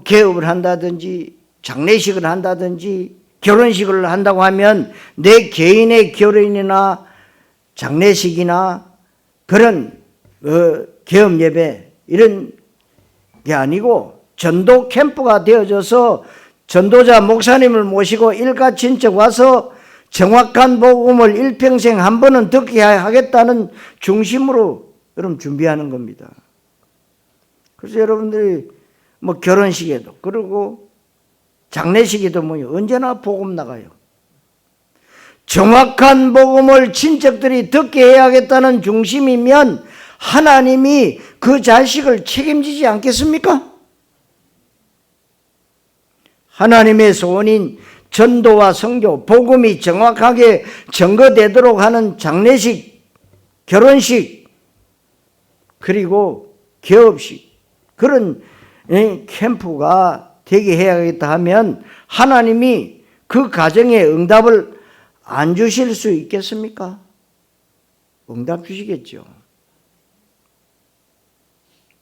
개업을 한다든지 장례식을 한다든지 결혼식을 한다고 하면 내 개인의 결혼이나 장례식이나 그런 개업 예배 이런 게 아니고 전도 캠프가 되어져서 전도자 목사님을 모시고 일가 친척 와서 정확한 복음을 일평생 한 번은 듣게 하겠다는 중심으로 여러분 준비하는 겁니다. 그래서 여러분들이 뭐 결혼식에도 그리고 장례식에도 뭐요 언제나 복음 나가요. 정확한 복음을 친척들이 듣게 해야겠다는 중심이면 하나님이 그 자식을 책임지지 않겠습니까? 하나님의 소원인 전도와 선교, 복음이 정확하게 전거되도록 하는 장례식, 결혼식, 그리고 개업식 그런 캠프가 되게 해야겠다 하면 하나님이 그 가정에 응답을 안 주실 수 있겠습니까? 응답 주시겠죠.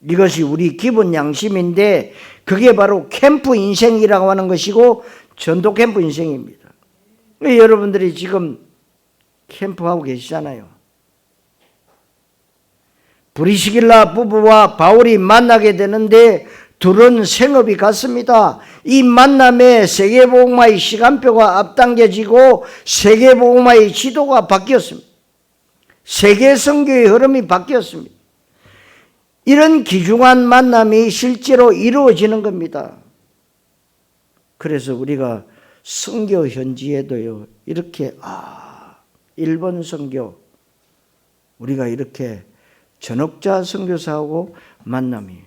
이것이 우리 기본 양심인데 그게 바로 캠프 인생이라고 하는 것이고 전도 캠프 인생입니다. 여러분들이 지금 캠프하고 계시잖아요. 브리스길라 부부와 바울이 만나게 되는데 둘은 생업이 같습니다. 이 만남에 세계복음화의 시간표가 앞당겨지고 세계복음화의 지도가 바뀌었습니다. 세계선교의 흐름이 바뀌었습니다. 이런 귀중한 만남이 실제로 이루어지는 겁니다. 그래서 우리가 선교 현지에도요 이렇게 일본 선교 우리가 이렇게 전역자 선교사하고 만남이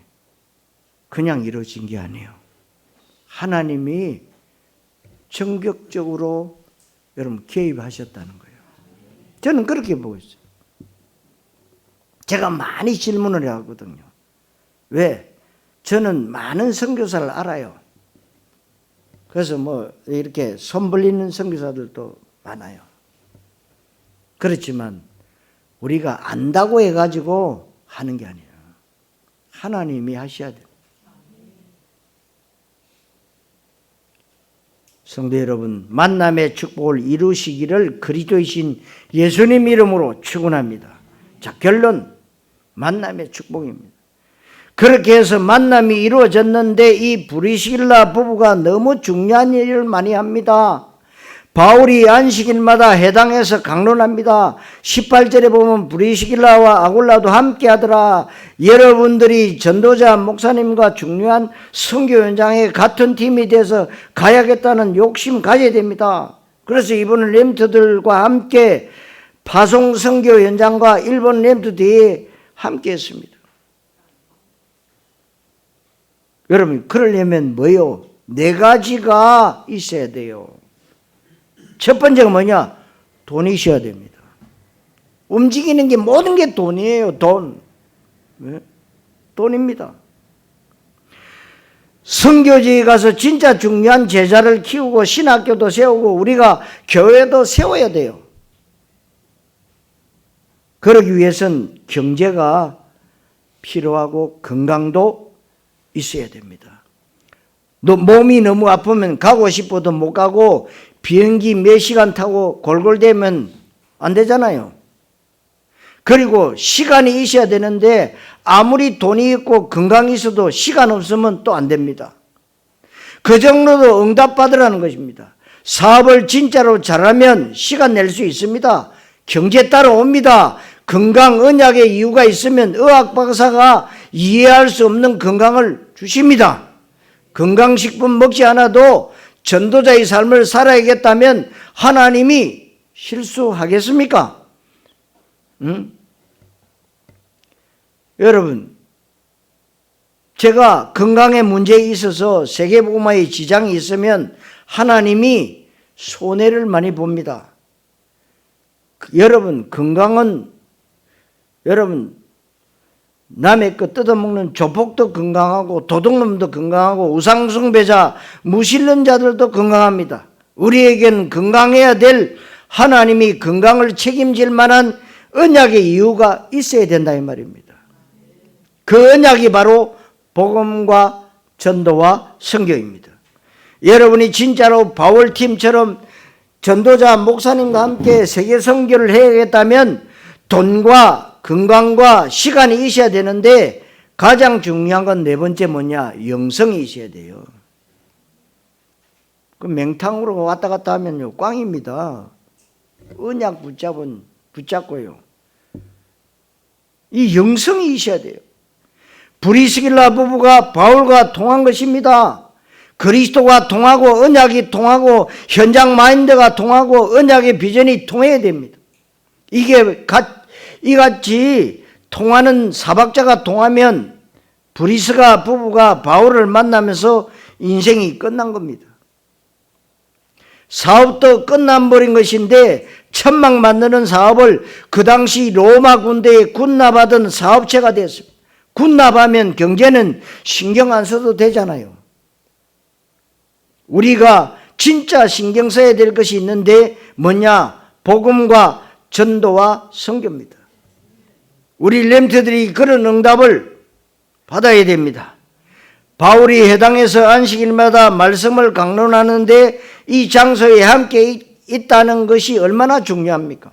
그냥 이루어진 게 아니에요. 하나님이 전격적으로 여러분 개입하셨다는 거예요. 저는 그렇게 보고 있어요. 제가 많이 질문을 하거든요. 왜? 저는 많은 선교사를 알아요. 그래서 뭐 이렇게 손 벌리는 선교사들도 많아요. 그렇지만 우리가 안다고 해가지고 하는 게 아니에요. 하나님이 하셔야 돼요. 성도 여러분, 만남의 축복을 이루시기를 그리스도이신 예수님 이름으로 축원합니다. 자, 결론 만남의 축복입니다. 그렇게 해서 만남이 이루어졌는데 이 브리스길라 부부가 너무 중요한 일을 많이 합니다. 바울이 안식일마다 해당해서 강론합니다. 18절에 보면 브리스길라와 아굴라도 함께 하더라. 여러분들이 전도자 목사님과 중요한 선교 현장에 같은 팀이 돼서 가야겠다는 욕심 가져야 됩니다. 그래서 이번 렘트들과 함께 파송 선교 현장과 일본 렘트 대회에 함께 했습니다. 여러분, 그러려면 뭐요? 4가지가 있어야 돼요. 첫 번째가 뭐냐? 돈이 있어야 됩니다. 움직이는 게 모든 게 돈이에요. 돈. 왜? 돈입니다. 선교지에 가서 진짜 중요한 제자를 키우고 신학교도 세우고 우리가 교회도 세워야 돼요. 그러기 위해서는 경제가 필요하고 건강도 있어야 됩니다. 몸이 너무 아프면 가고 싶어도 못 가고 비행기 몇 시간 타고 골골대면 안 되잖아요. 그리고 시간이 있어야 되는데 아무리 돈이 있고 건강이 있어도 시간 없으면 또 안 됩니다. 그 정도로 응답받으라는 것입니다. 사업을 진짜로 잘하면 시간 낼 수 있습니다. 경제 따라옵니다. 건강 언약의 이유가 있으면 의학 박사가 이해할 수 없는 건강을 주십니다. 건강식품 먹지 않아도 전도자의 삶을 살아야겠다면 하나님이 실수하겠습니까? 여러분, 제가 건강에 문제에 있어서 세계복음화에 지장이 있으면 하나님이 손해를 많이 봅니다. 여러분, 건강은 여러분 남의 거 뜯어먹는 조폭도 건강하고 도둑놈도 건강하고 우상숭배자 무신론자들도 건강합니다. 우리에겐 건강해야 될 하나님이 건강을 책임질 만한 언약의 이유가 있어야 된다 이 말입니다. 그 언약이 바로 복음과 전도와 선교입니다. 여러분이 진짜로 바울팀처럼 전도자 목사님과 함께 세계 선교를 해야겠다면 돈과 건강과 시간이 있어야 되는데 가장 중요한 건 네 번째 뭐냐? 영성이 있어야 돼요. 그 맹탕으로 왔다 갔다 하면요 꽝입니다. 언약 붙잡고요. 이 영성이 있어야 돼요. 브리스길라 부부가 바울과 통한 것입니다. 그리스도가 통하고 언약이 통하고 현장 마인드가 통하고 언약의 비전이 통해야 됩니다. 이게 이같이 통하는 사박자가 통하면 브리스가 부부가 바울을 만나면서 인생이 끝난 겁니다. 사업도 끝나버린 것인데 천막 만드는 사업을 그 당시 로마 군대에 군납하던 사업체가 됐습니다. 군납하면 경제는 신경 안 써도 되잖아요. 우리가 진짜 신경 써야 될 것이 있는데 뭐냐? 복음과 전도와 선교입니다. 우리 렘트들이 그런 응답을 받아야 됩니다. 바울이 회당에서 안식일마다 말씀을 강론하는데 이 장소에 함께 있다는 것이 얼마나 중요합니까?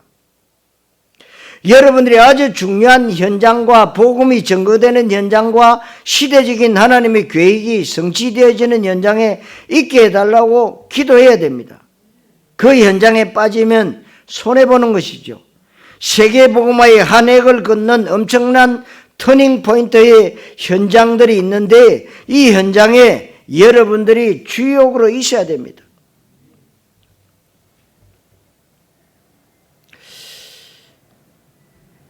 여러분들이 아주 중요한 현장과 복음이 증거되는 현장과 시대적인 하나님의 계획이 성취되어지는 현장에 있게 해달라고 기도해야 됩니다. 그 현장에 빠지면 손해보는 것이죠. 세계복음화의 한 획을 긋는 엄청난 터닝포인트의 현장들이 있는데 이 현장에 여러분들이 주역으로 있어야 됩니다.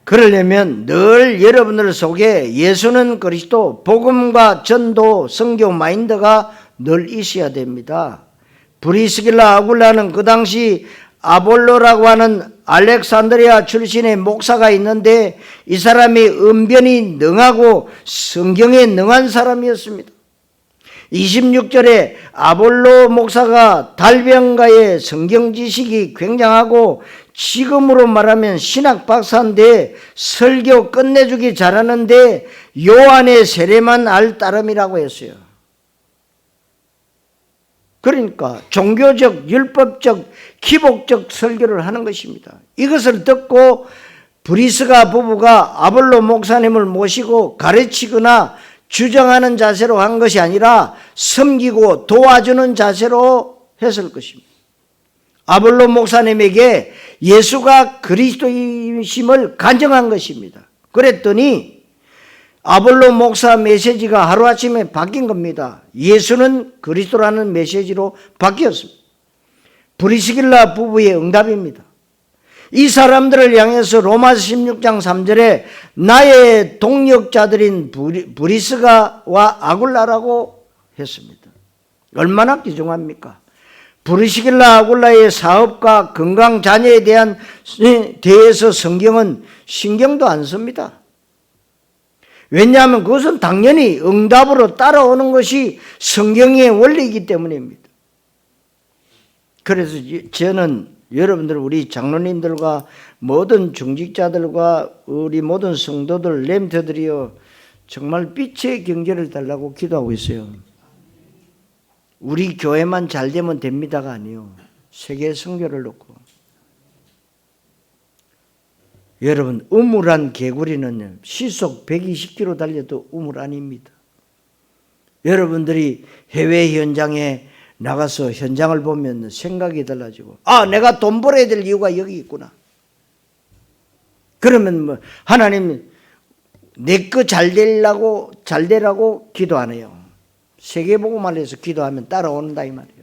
그러려면 늘 여러분들 속에 예수는 그리스도, 복음과 전도, 선교 마인드가 늘 있어야 됩니다. 브리스길라 아굴라는 그 당시 아볼로라고 하는 알렉산드리아 출신의 목사가 있는데 이 사람이 언변이 능하고 성경에 능한 사람이었습니다. 26절에 아볼로 목사가 달변가의 성경 지식이 굉장하고 지금으로 말하면 신학 박사인데 설교 끝내주기 잘하는데 요한의 세례만 알 따름이라고 했어요. 그러니까 종교적, 율법적, 기복적 설교를 하는 것입니다. 이것을 듣고 브리스가 부부가 아볼로 목사님을 모시고 가르치거나 주장하는 자세로 한 것이 아니라 섬기고 도와주는 자세로 했을 것입니다. 아볼로 목사님에게 예수가 그리스도이심을 간증한 것입니다. 그랬더니 아볼로 목사 메시지가 하루아침에 바뀐 겁니다. 예수는 그리스도라는 메시지로 바뀌었습니다. 브리스길라 부부의 응답입니다. 이 사람들을 향해서 로마서 16장 3절에 나의 동력자들인 브리스가와 아굴라라고 했습니다. 얼마나 귀중합니까? 브리스길라 아굴라의 사업과 건강 자녀에 대해서 성경은 신경도 안 씁니다. 왜냐하면 그것은 당연히 응답으로 따라오는 것이 성경의 원리이기 때문입니다. 그래서 저는 여러분들 우리 장로님들과 모든 중직자들과 우리 모든 성도들 렘터들이요 정말 빛의 경제를 달라고 기도하고 있어요. 우리 교회만 잘 되면 됩니다가 아니요. 세계 선교를 놓고 여러분 우물한 개구리는 시속 120km 달려도 우물 아닙니다. 여러분들이 해외 현장에 나가서 현장을 보면 생각이 달라지고 내가 돈 벌어야 될 이유가 여기 있구나. 그러면 뭐 하나님 내 거 잘 되라고 기도 안 해요. 세계복음을 해서 기도하면 따라온다 이 말이에요.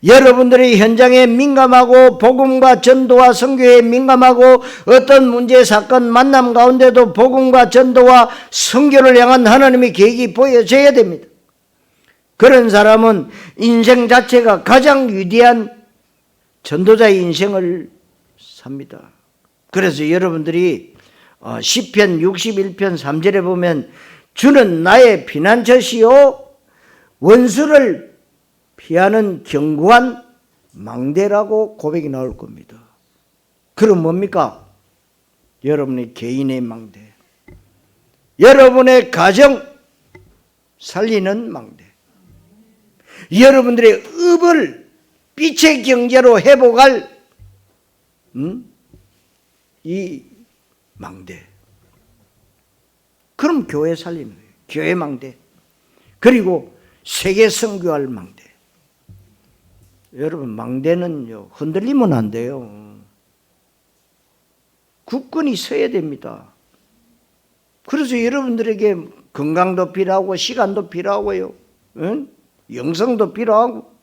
여러분들이 현장에 민감하고 복음과 전도와 선교에 민감하고 어떤 문제 사건 만남 가운데도 복음과 전도와 선교를 향한 하나님의 계획이 보여져야 됩니다. 그런 사람은 인생 자체가 가장 위대한 전도자의 인생을 삽니다. 그래서 여러분들이 시편 61편 3절에 보면 주는 나의 피난처시요 원수를 피하는 견고한 망대라고 고백이 나올 겁니다. 그럼 뭡니까? 여러분의 개인의 망대, 여러분의 가정 살리는 망대, 여러분들의 읍을 빛의 경제로 회복할 이 망대. 그럼 교회 살리는 거예요. 교회 망대. 그리고 세계 선교할 망대. 여러분, 망대는요, 흔들리면 안 돼요. 굳건히 서야 됩니다. 그래서 여러분들에게 건강도 필요하고 시간도 필요하고요. 응? 영성도 필요하고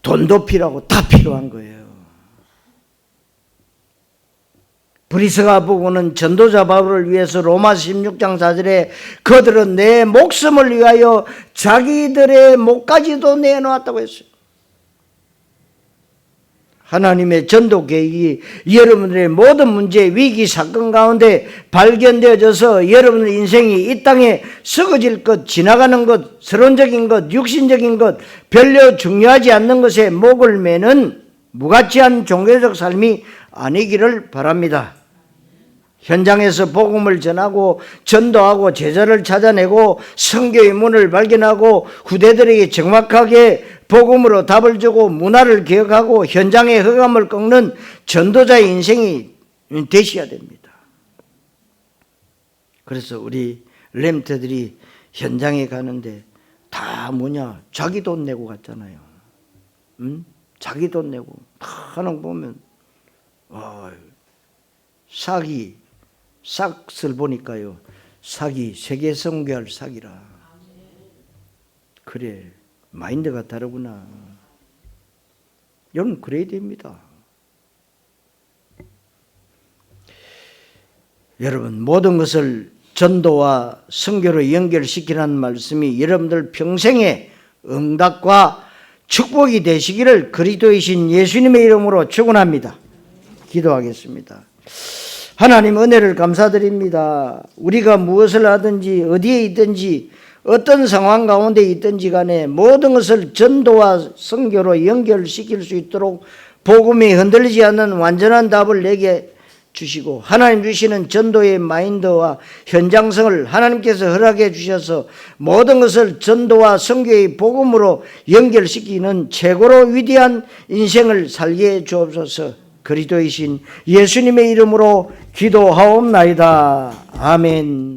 돈도 필요하고 다 필요한 거예요. 브리스가 보고는 전도자 바울을 위해서 로마 16장 4절에 그들은 내 목숨을 위하여 자기들의 목까지도 내놓았다고 했어요. 하나님의 전도 계획이 여러분들의 모든 문제, 위기, 사건 가운데 발견되어져서 여러분의 인생이 이 땅에 썩어질 것, 지나가는 것, 서론적인 것, 육신적인 것, 별로 중요하지 않는 것에 목을 매는 무가치한 종교적 삶이 아니기를 바랍니다. 현장에서 복음을 전하고 전도하고 제자를 찾아내고 선교의 문을 발견하고 후대들에게 정확하게 복음으로 답을 주고 문화를 개혁하고 현장의 흑암을 꺾는 전도자의 인생이 되셔야 됩니다. 그래서 우리 렘트들이 현장에 가는데 다 뭐냐? 자기 돈 내고 갔잖아요. 자기 돈 내고 하는 보면 싹을 보니까요. 사기, 세계 선교할 사기라. 그래, 마인드가 다르구나. 여러분, 그래야 됩니다. 여러분, 모든 것을 전도와 선교로 연결시키라는 말씀이 여러분들 평생의 응답과 축복이 되시기를 그리스도이신 예수님의 이름으로 축원합니다. 기도하겠습니다. 하나님, 은혜를 감사드립니다. 우리가 무엇을 하든지 어디에 있든지 어떤 상황 가운데 있든지 간에 모든 것을 전도와 선교로 연결시킬 수 있도록 복음이 흔들리지 않는 완전한 답을 내게 주시고 하나님 주시는 전도의 마인드와 현장성을 하나님께서 허락해 주셔서 모든 것을 전도와 선교의 복음으로 연결시키는 최고로 위대한 인생을 살게 주옵소서. 그리스도이신 예수님의 이름으로 기도하옵나이다. 아멘.